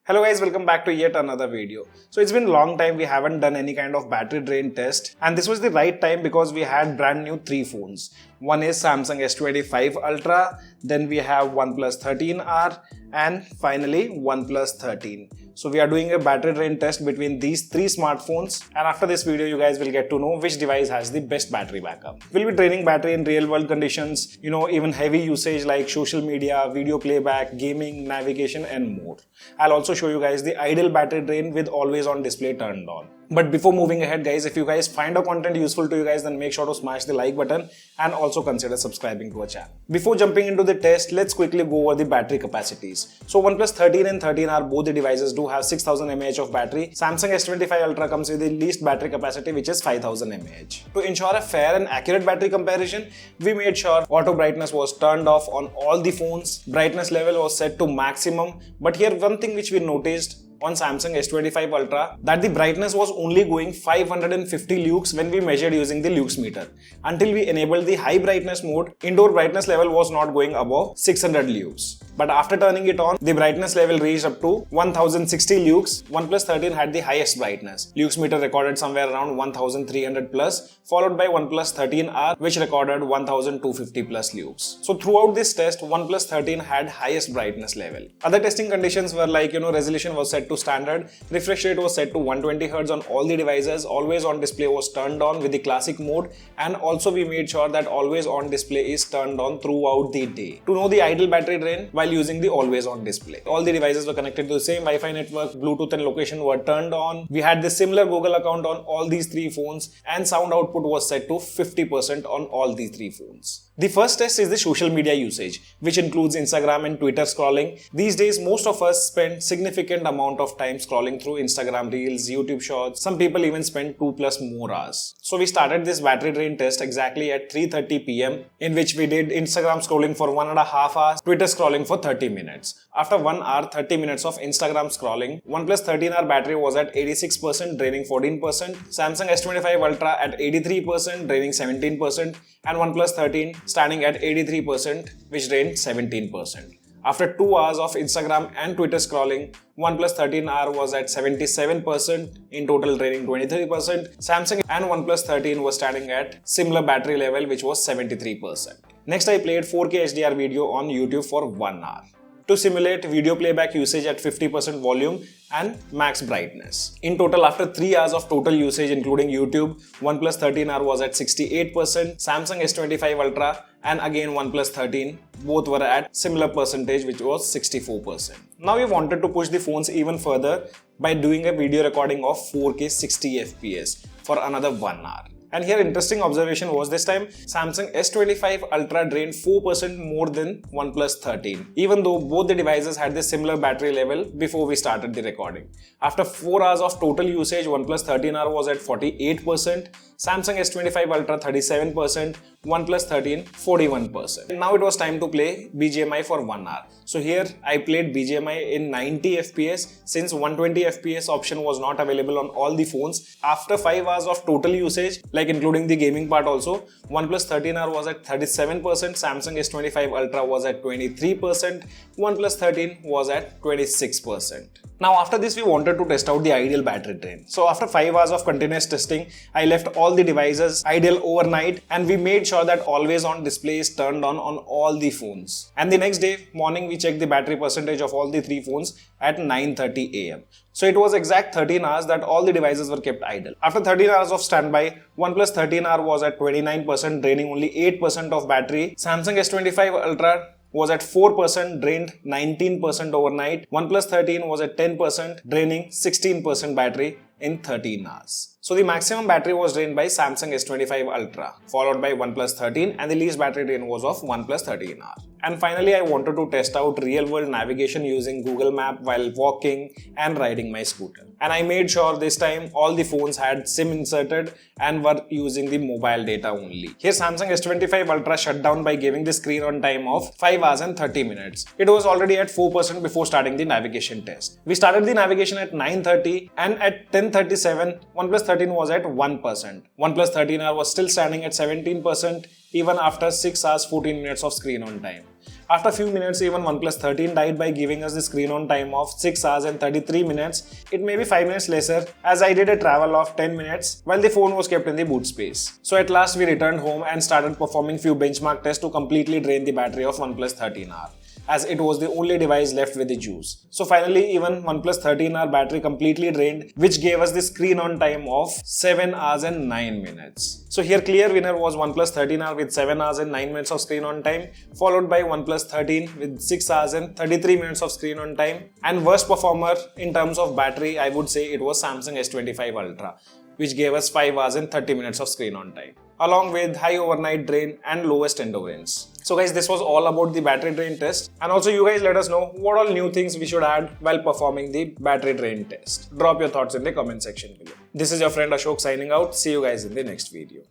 Hello guys, welcome back to yet another video. So it's been a long time we haven't done any kind of battery drain test, and this was the right time because we had brand new 3 phones. One is Samsung S25 Ultra, then we have OnePlus 13R and finally OnePlus 13. So we are doing a battery drain test between these 3 smartphones, and after this video you guys will get to know which device has the best battery backup. We'll be draining battery in real world conditions, even heavy usage like social media, video playback, gaming, navigation and more. I'll also show you guys the ideal battery drain with always on display turned on. But before moving ahead guys, if you guys find our content useful to you guys, then make sure to smash the like button and also consider subscribing to our channel. Before jumping into the test, let's quickly go over the battery capacities. So OnePlus 13 and 13R, both the devices do have 6000 mAh of battery. Samsung S25 Ultra comes with the least battery capacity, which is 5000 mAh. To ensure a fair and accurate battery comparison, we made sure auto brightness was turned off on all the phones. Brightness level was set to maximum. But here one thing which we noticed on Samsung S25 Ultra, that the brightness was only going 550 lux when we measured using the lux meter. Until we enabled the high brightness mode, indoor brightness level was not going above 600 lux. But after turning it on, the brightness level reached up to 1060 lux. OnePlus 13 had the highest brightness. Lux meter recorded somewhere around 1300 plus, followed by OnePlus 13R, which recorded 1250 plus lux. So throughout this test, OnePlus 13 had highest brightness level. Other testing conditions were like, resolution was set to standard, refresh rate was set to 120Hz on all the devices, always on display was turned on with the classic mode, and also we made sure that always on display is turned on throughout the day. To know the ideal battery drain while using the always on display, all the devices were connected to the same Wi-Fi network, Bluetooth and location were turned on. We had the similar Google account on all these 3 phones, and sound output was set to 50% on all these 3 phones. The first test is the social media usage, which includes Instagram and Twitter scrolling. These days, most of us spend significant amount of time scrolling through Instagram Reels, YouTube Shorts. Some people even spend 2+ more hours. So we started this battery drain test exactly at 3:30 PM, in which we did Instagram scrolling for 1.5 hours, Twitter scrolling for 30 minutes. After 1 hour, 30 minutes of Instagram scrolling, OnePlus 13R battery was at 86%, draining 14%, Samsung S25 Ultra at 83%, draining 17%, and OnePlus 13 standing at 83%, which drained 17%. After 2 hours of Instagram and Twitter scrolling, OnePlus 13R was at 77%, in total draining 23%. Samsung and OnePlus 13 was standing at similar battery level, which was 73%. Next, I played 4K HDR video on YouTube for 1 hour to simulate video playback usage at 50% volume and max brightness. In total, after 3 hours of total usage including YouTube, OnePlus 13R was at 68%, Samsung S25 Ultra and again OnePlus 13, both were at similar percentage, which was 64%. Now we wanted to push the phones even further by doing a video recording of 4K 60 FPS for another 1 hour. And here interesting observation was, this time Samsung S25 Ultra drained 4% more than OnePlus 13, even though both the devices had the similar battery level before we started the recording. After 4 hours of total usage, OnePlus 13R was at 48%, Samsung S25 Ultra 37%, OnePlus 13 41%. Now it was time to play BGMI for 1 hour. So here I played BGMI in 90 FPS since 120 FPS option was not available on all the phones. After 5 hours of total usage, like including the gaming part also, OnePlus 13R was at 37%, Samsung S25 Ultra was at 23%, OnePlus 13 was at 26%. Now after this we wanted to test out the ideal battery drain. So after 5 hours of continuous testing, I left all the devices idle overnight and we made sure that always on display is turned on all the phones. And the next day morning we checked the battery percentage of all the 3 phones at 9:30 AM. So it was exact 13 hours that all the devices were kept idle. After 13 hours of standby, OnePlus 13R was at 29%, draining only 8% of battery. Samsung S25 Ultra was at 4%, drained 19% overnight. OnePlus 13 was at 10%, draining 16% battery in 13 hours. So the maximum battery was drained by Samsung S25 Ultra, followed by OnePlus 13, and the least battery drain was of OnePlus 13R. And finally, I wanted to test out real-world navigation using Google Map while walking and riding my scooter. And I made sure this time all the phones had SIM inserted and were using the mobile data only. Here Samsung S25 Ultra shut down by giving the screen on time of 5 hours and 30 minutes. It was already at 4% before starting the navigation test. We started the navigation at 9:30 and at 10:37, OnePlus 13 was at 1%. OnePlus 13R was still standing at 17% even after 6 hours 14 minutes of screen on time. After a few minutes, even OnePlus 13 died by giving us the screen on time of 6 hours and 33 minutes. It may be 5 minutes lesser, as I did a travel of 10 minutes while the phone was kept in the boot space. So at last we returned home and started performing few benchmark tests to completely drain the battery of OnePlus 13R, as it was the only device left with the juice. So finally, even OnePlus 13R battery completely drained, which gave us the screen on time of 7 hours and 9 minutes. So here clear winner was OnePlus 13R with 7 hours and 9 minutes of screen on time, followed by OnePlus 13 with 6 hours and 33 minutes of screen on time. And worst performer in terms of battery, I would say it was Samsung S25 Ultra, which gave us 5 hours and 30 minutes of screen on time, along with high overnight drain and lowest endurance. So guys, this was all about the battery drain test. And also you guys let us know what all new things we should add while performing the battery drain test. Drop your thoughts in the comment section below. This is your friend Ashok signing out. See you guys in the next video.